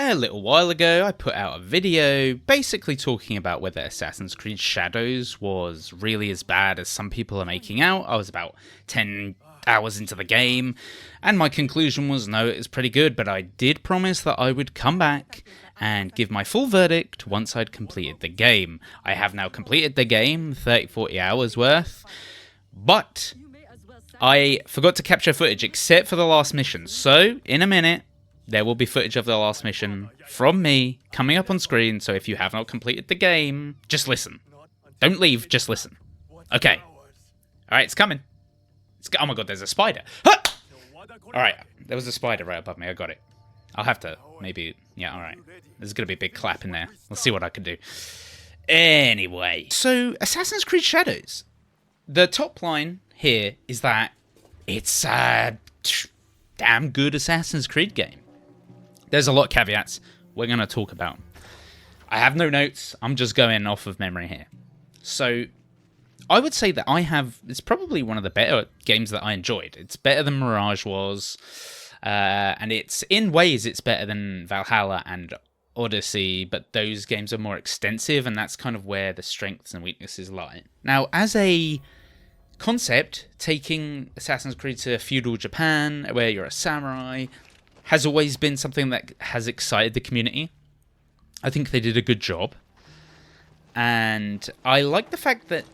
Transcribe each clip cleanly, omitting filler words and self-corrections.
A little while ago, I put out a video basically talking about whether Assassin's Creed Shadows was really as bad as some people are making out. I was about 10 hours into the game, and my conclusion was no, it is pretty good, but I did promise that I would come back and give my full verdict once I'd completed the game. I have now completed the game, 30-40 hours worth, but I forgot to capture footage except for the last mission. So, in a minute, there will be footage of the last mission from me coming up on screen, so if you have not completed the game, just listen. Don't leave, just listen. Okay. Alright, it's coming. Oh my god, there's a spider. Huh! Alright, there was a spider right above me, I got it. I'll have to, maybe, yeah, alright. There's gonna be a big clap in there. Let's see what I can do. Anyway, so Assassin's Creed Shadows. The top line here is that it's a damn good Assassin's Creed game. There's a lot of caveats we're going to talk about. I have no notes. I'm just going off of memory here. So, I would say that it's probably one of the better games that I enjoyed. It's better than Mirage was. And in ways, it's better than Valhalla and Odyssey. But those games are more extensive, and that's kind of where the strengths and weaknesses lie. Now, as a concept, taking Assassin's Creed to feudal Japan, where you're a samurai, has always been something that has excited the community. I think they did a good job. And I like the fact that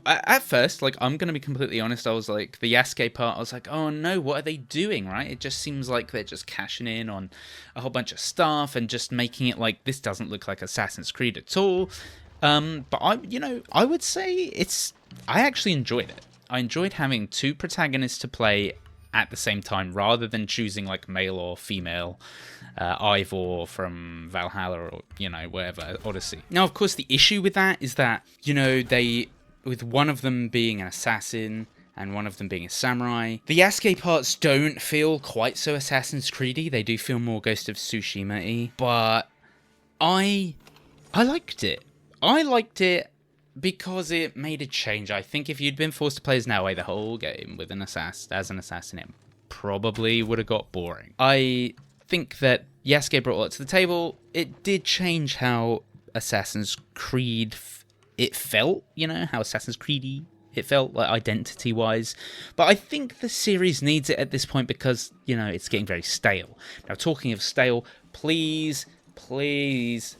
at first, like, I'm going to be completely honest, I was like, the Yasuke part, I was like, oh no, what are they doing, right? It just seems like they're just cashing in on a whole bunch of stuff and just making it like, this doesn't look like Assassin's Creed at all. But I would say I actually enjoyed it. I enjoyed having two protagonists to play at the same time, rather than choosing like male or female, Ivor from Valhalla or, whatever, Odyssey. Now, of course, the issue with that is that, with one of them being an assassin and one of them being a samurai, the Yasuke parts don't feel quite so Assassin's Creedy. They do feel more Ghost of Tsushima-y, but I liked it. I liked it because it made a change. I think if you'd been forced to play as Naoe the whole game with as an assassin, it probably would have got boring. I think that Yasuke brought a lot to the table. It did change how Assassin's Creed it felt, how Assassin's Creedy it felt, like, identity-wise. But I think the series needs it at this point because, it's getting very stale. Now, talking of stale, please,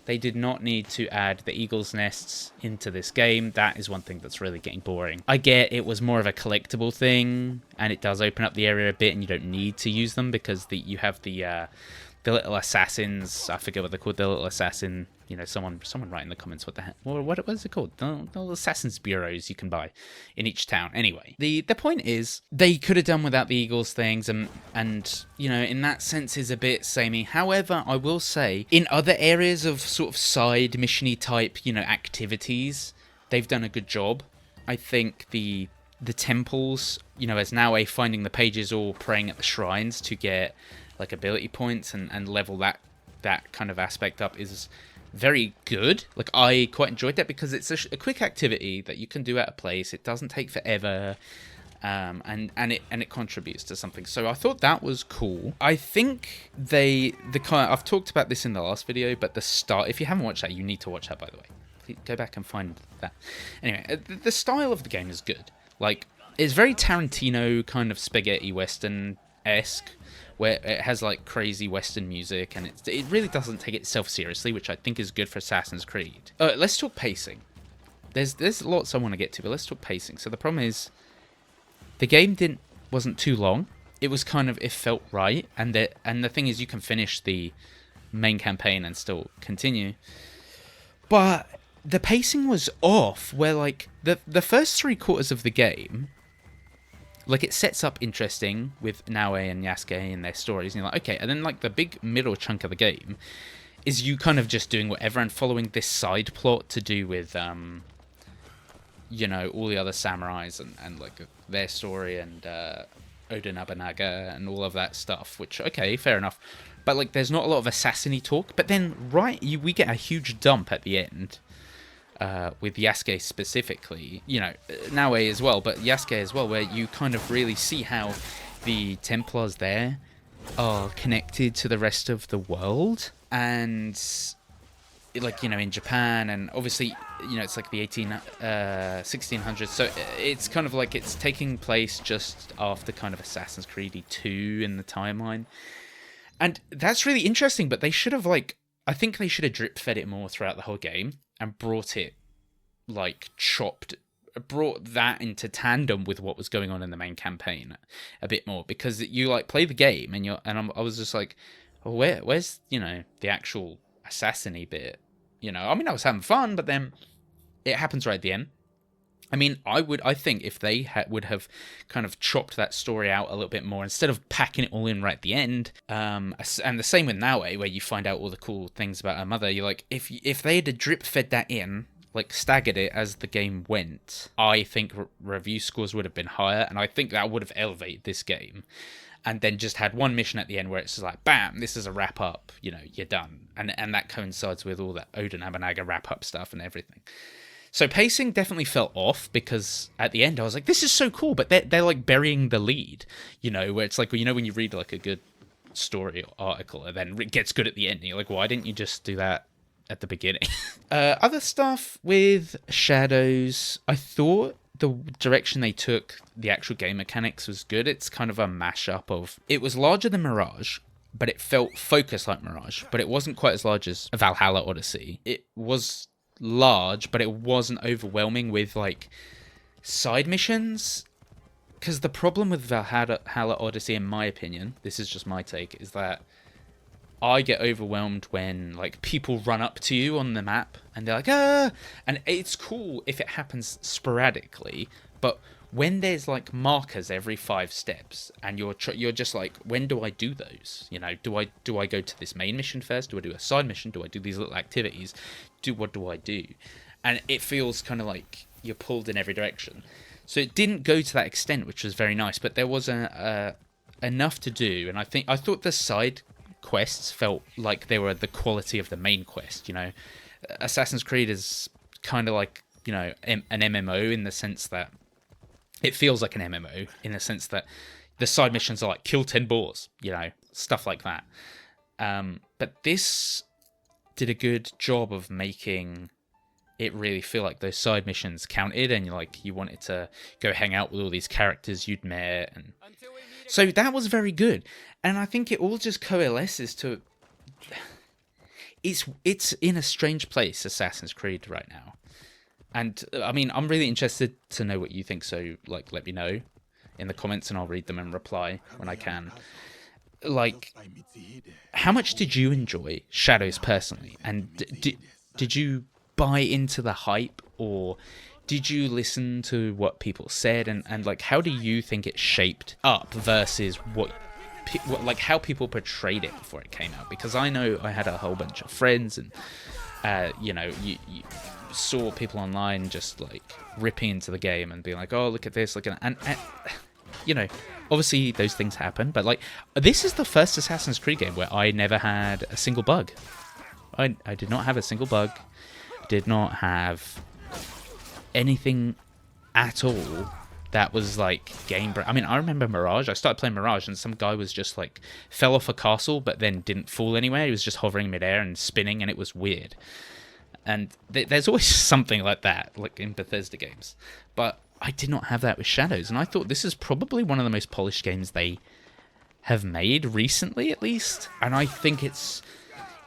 they did not need to add the eagle's nests into this game. That is one thing that's really getting boring. I get it was more of a collectible thing, and it does open up the area a bit, and you don't need to use them because you have the little assassins. I forget what they're called. The little assassin. Someone write in the comments what the heck. What is it called? The little assassins bureaus you can buy in each town. Anyway, the point is they could have done without the eagles things, and in that sense is a bit samey. However, I will say in other areas of sort of side missiony type activities, they've done a good job. I think the temples, as now finding the pages or praying at the shrines to get like ability points and level that kind of aspect up is very good. Like, I quite enjoyed that because it's a quick activity that you can do at a place. It doesn't take forever, and it contributes to something. So I thought that was cool. I think I've talked about this in the last video, but the start, if you haven't watched that, you need to watch that, by the way. Please go back and find that. Anyway, the style of the game is good. Like, it's very Tarantino kind of spaghetti western-esque, where it has like crazy Western music, and it really doesn't take itself seriously, which I think is good for Assassin's Creed. Let's talk pacing. There's lots I want to get to, but let's talk pacing. So the problem is, the game wasn't too long. It was it felt right, and the thing is, you can finish the main campaign and still continue. But the pacing was off, where like the first 3/4 of the game, like, it sets up interesting with Naoe and Yasuke and their stories, and you're like, okay, and then like the big middle chunk of the game is you kind of just doing whatever and following this side plot to do with all the other samurais and like their story and Oda Nobunaga and all of that stuff, which, okay, fair enough, but like there's not a lot of assassin-y talk. But then we get a huge dump at the end, with Yasuke specifically, Naoe as well, but Yasuke as well, where you kind of really see how the Templars there are connected to the rest of the world. and like, you know, in Japan, and obviously, you know, it's like the 1600s, so it's kind of like it's taking place just after kind of Assassin's Creed 2 in the timeline, and that's really interesting. But they should have, like, I think they should have drip fed it more throughout the whole game and brought that into tandem with what was going on in the main campaign a bit more, because you like play the game and I was just like, well, where's, you know, the actual assassin-y bit, you know? I mean, I was having fun, but then it happens right at the end. I mean, I think if they would have kind of chopped that story out a little bit more instead of packing it all in right at the end, and the same with Naue, where you find out all the cool things about her mother. You're like, if they had drip fed that in, like staggered it as the game went, I think review scores would have been higher, and I think that would have elevated this game. And then just had one mission at the end where it's just like, bam, this is a wrap up, you know, you're done. And that coincides with all that Odin Abanaga wrap up stuff and everything. So pacing definitely fell off, because at the end I was like, this is so cool, but they're like burying the lead, you know, where it's like, you know, when you read like a good story or article and then it gets good at the end, and you're like, why didn't you just do that at the beginning? Other stuff with Shadows, I thought the direction they took the actual game mechanics was good. It's kind of a mashup of, it was larger than Mirage, but it felt focused like Mirage, but it wasn't quite as large as Valhalla Odyssey. It was large, but it wasn't overwhelming with like side missions. Because the problem with Valhalla Odyssey, in my opinion, this is just my take, is that I get overwhelmed when like people run up to you on the map and they're like, ah, and it's cool if it happens sporadically, but when there's like markers every 5 steps and you're just like, when do I do those? You know, do I go to this main mission first? Do I do a side mission? Do I do these little activities? What do I do? And it feels kind of like you're pulled in every direction. So it didn't go to that extent, which was very nice, but there was enough to do, and I thought the side quests felt like they were the quality of the main quest. You know, Assassin's Creed is kind of like, you know, an MMO in the sense that it feels like an MMO in the sense that the side missions are like kill 10 boars, you know, stuff like that. But this did a good job of making it really feel like those side missions counted, and you wanted to go hang out with all these characters you'd met, and so that was very good. And I think it all just coalesces to, it's in a strange place, Assassin's Creed right now. And I mean, I'm really interested to know what you think, so like let me know in the comments and I'll read them and reply when I can. Like, how much did you enjoy Shadows personally? And did you buy into the hype, or did you listen to what people said, and like, how do you think it shaped up versus what like how people portrayed it before it came out? Because I know I had a whole bunch of friends, and you know, you saw people online just like ripping into the game and being like, oh, look at this, look at that. And you know, obviously those things happen, but like, this is the first Assassin's Creed game where I never had a single bug. I did not have a single bug, did not have anything at all that was like I mean, I remember Mirage. I started playing Mirage and some guy was just like fell off a castle but then didn't fall anywhere. He was just hovering midair and spinning, and it was weird. And there's always something like that, like in Bethesda games. But I did not have that with Shadows, and I thought this is probably one of the most polished games they have made recently, at least. And I think it's,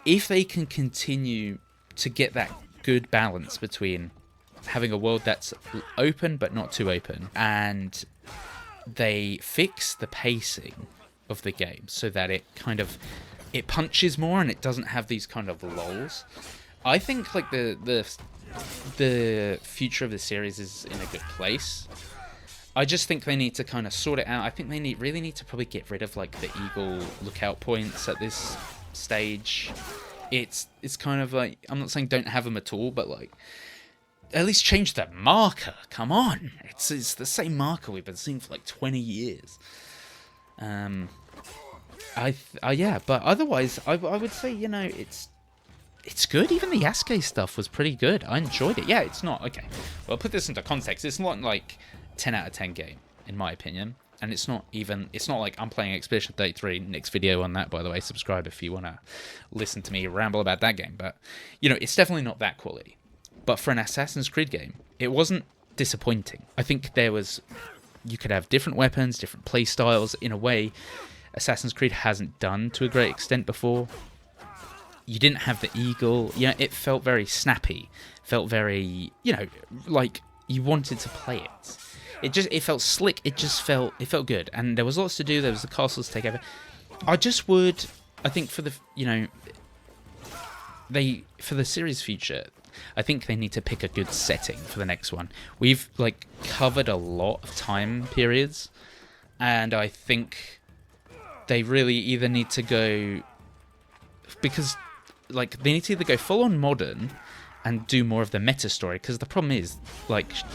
if they can continue to get that good balance between having a world that's open but not too open, and they fix the pacing of the game so that it punches more and it doesn't have these kind of lulls, I think like the future of the series is in a good place. I just think they need to kind of sort it out. I think they really need to probably get rid of like the eagle lookout points at this stage. It's kind of like, I'm not saying don't have them at all, but like, at least change the marker. Come on, it's the same marker we've been seeing for like 20 years. Yeah, but otherwise, I would say, you know, it's good. Even the Yasuke stuff was pretty good. I enjoyed it. Yeah, it's not okay. Well, put this into context. It's not like 10 out of 10 game, in my opinion. And it's not like I'm playing Expedition 33. Next video on that, by the way. Subscribe if you want to listen to me ramble about that game. But, it's definitely not that quality. But for an Assassin's Creed game, it wasn't disappointing. I think you could have different weapons, different play styles in a way Assassin's Creed hasn't done to a great extent before. You didn't have the eagle. It felt very snappy. Felt very, like you wanted to play it. It felt slick. It felt good. And there was lots to do. There was the castles to take over. I think for the, for the series future, I think they need to pick a good setting for the next one. We've covered a lot of time periods, and I think they really either need to go, because they need to either go full on modern and do more of the meta story, because the problem is,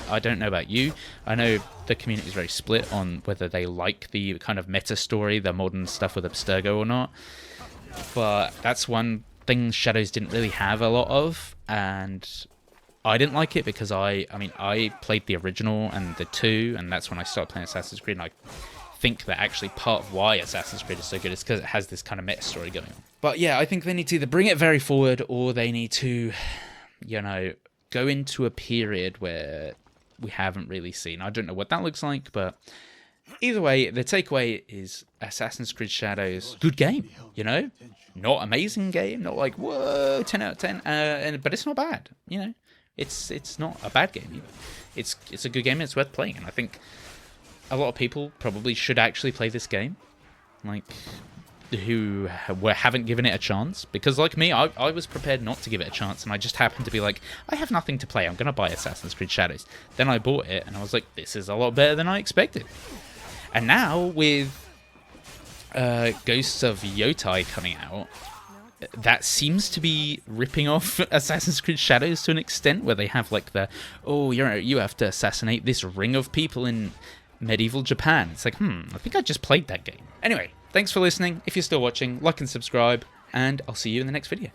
I don't know about you, I know the community is very split on whether they like the kind of meta story, the modern stuff with Abstergo or not, but that's one thing Shadows didn't really have a lot of, and I didn't like it because I played the original and the 2, and that's when I started playing Assassin's Creed, and I think that actually part of why Assassin's Creed is so good is because it has this kind of meta story going on. But yeah, I think they need to either bring it very forward, or they need to, go into a period where we haven't really seen. I don't know what that looks like, but either way, the takeaway is Assassin's Creed Shadows, good game, not amazing game, not like, whoa, 10 out of 10, but it's not bad, it's not a bad game either. It's a good game, it's worth playing, and I think a lot of people probably should actually play this game, who haven't given it a chance, because like me, I was prepared not to give it a chance, and I just happened to be like, I have nothing to play, I'm going to buy Assassin's Creed Shadows. Then I bought it, and I was like, this is a lot better than I expected. And now, with Ghosts of Yotai coming out, that seems to be ripping off Assassin's Creed Shadows to an extent, where they have you have to assassinate this ring of people in medieval Japan. It's like, I think I just played that game. Anyway, thanks for listening. If you're still watching, like and subscribe, and I'll see you in the next video.